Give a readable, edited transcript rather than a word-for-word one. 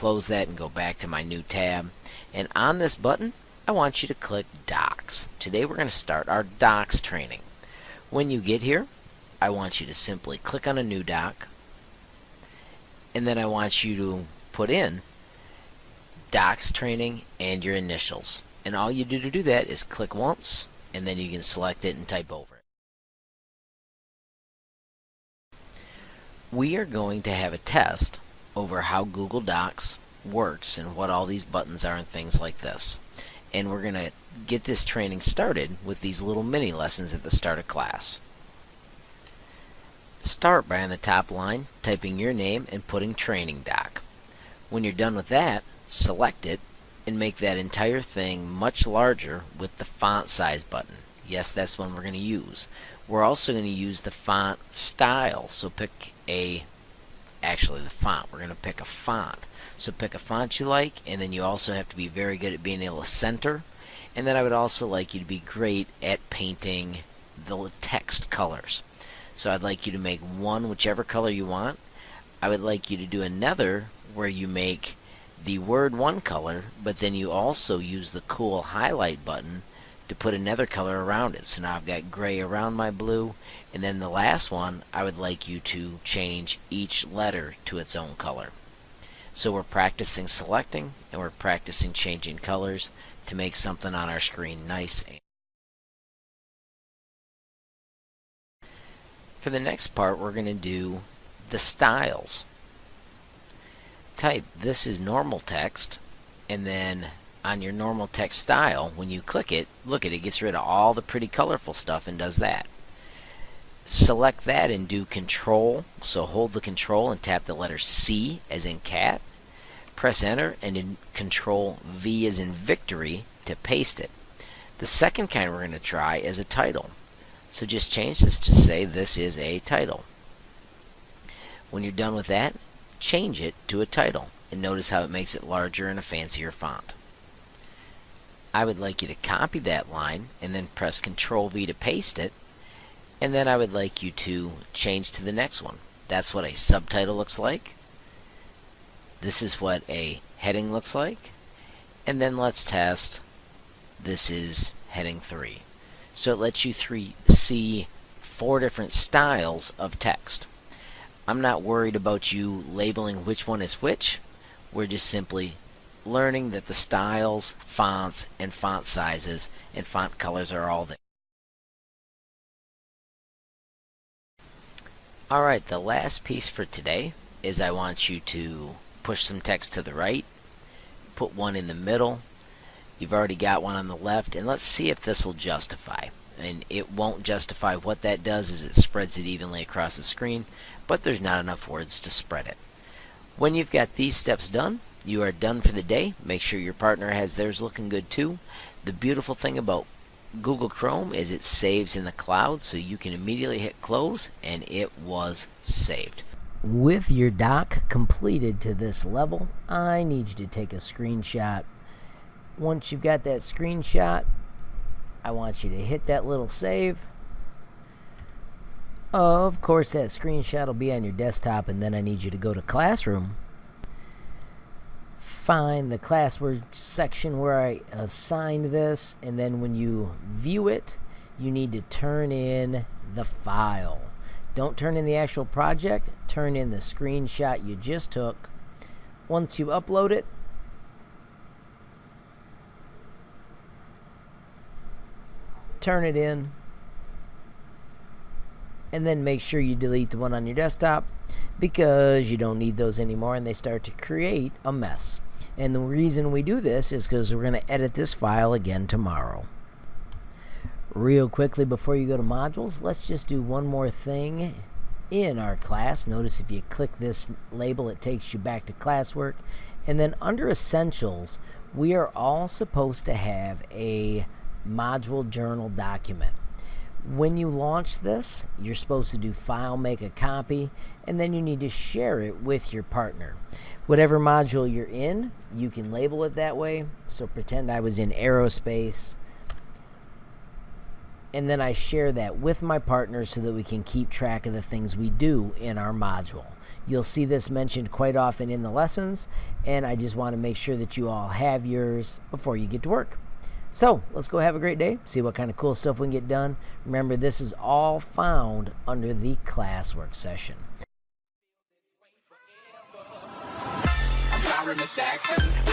close that and go back to my new tab. And on this button, I want you to click Docs. Today we're going to start our Docs training. When you get here, I want you to simply click on a new doc, and then I want you to put in Docs training and your initials. And all you do to do that is click once, and then you can select it and type over it. We are going to have a test over how Google Docs works and what all these buttons are and things like this. And we're going to get this training started with these little mini lessons at the start of class. Start by on the top line typing your name and putting Training Doc. When you're done with that, select it and make that entire thing much larger with the font size button. Yes, that's one we're going to use. We're also going to use the font style, so pick the font. We're going to pick a font. So pick a font you like, and then you also have to be very good at being able to center. And then I would also like you to be great at painting the text colors. So I'd like you to make one whichever color you want. I would like you to do another where you make the word one color, but then you also use the cool highlight button to put another color around it. So now I've got gray around my blue, and then the last one I would like you to change each letter to its own color. So we're practicing selecting and we're practicing changing colors to make something on our screen nice. For the next part, we're going to do the styles. Type "this is normal text," and then on your normal text style, when you click it, look at it, gets rid of all the pretty colorful stuff and does that. Select that and do Control, so hold the Control and tap the letter C as in cat. Press Enter and then Control V as in victory to paste it. The second kind we're going to try is a title. So just change this to say this is a title. When you're done with that, change it to a title, and notice how it makes it larger in a fancier font. I would like you to copy that line and then press Control V to paste it, and then I would like you to change to the next one. That's what a subtitle looks like. This is what a heading looks like, and then let's test this is heading 3. So it lets you see 4 different styles of text. I'm not worried about you labeling which one is which. We're just simply learning that the styles, fonts, and font sizes and font colors are all there. Alright, the last piece for today is I want you to push some text to the right, put one in the middle. You've already got one on the left, and let's see if this will justify. And it won't justify. What that does is it spreads it evenly across the screen, but there's not enough words to spread it. When you've got these steps done, you are done for the day. Make sure your partner has theirs looking good too. The beautiful thing about Google Chrome is it saves in the cloud, so you can immediately hit close and it was saved. With your doc completed to this level, I need you to take a screenshot. Once you've got that screenshot, I want you to hit that little save. Of course, that screenshot will be on your desktop, and then I need you to go to Classroom. Find the classwork section where I assigned this, and then when you view it, you need to turn in the file. Don't turn in the actual project, turn in the screenshot you just took. Once you upload it, turn it in, and then make sure you delete the one on your desktop because you don't need those anymore and they start to create a mess. And the reason we do this is because we're going to edit this file again tomorrow. Real quickly before you go to modules, let's just do one more thing in our class. Notice if you click this label, it takes you back to classwork. And then under Essentials, we are all supposed to have a module journal document. When you launch this, you're supposed to do File, Make a Copy, and then you need to share it with your partner. Whatever module you're in, you can label it that way. So pretend I was in aerospace. and then I share that with my partners so that we can keep track of the things we do in our module. You'll see this mentioned quite often in the lessons, and I just want to make sure that you all have yours before you get to work. So let's go have a great day, see what kind of cool stuff we can get done. Remember, this is all found under the classwork session. I'm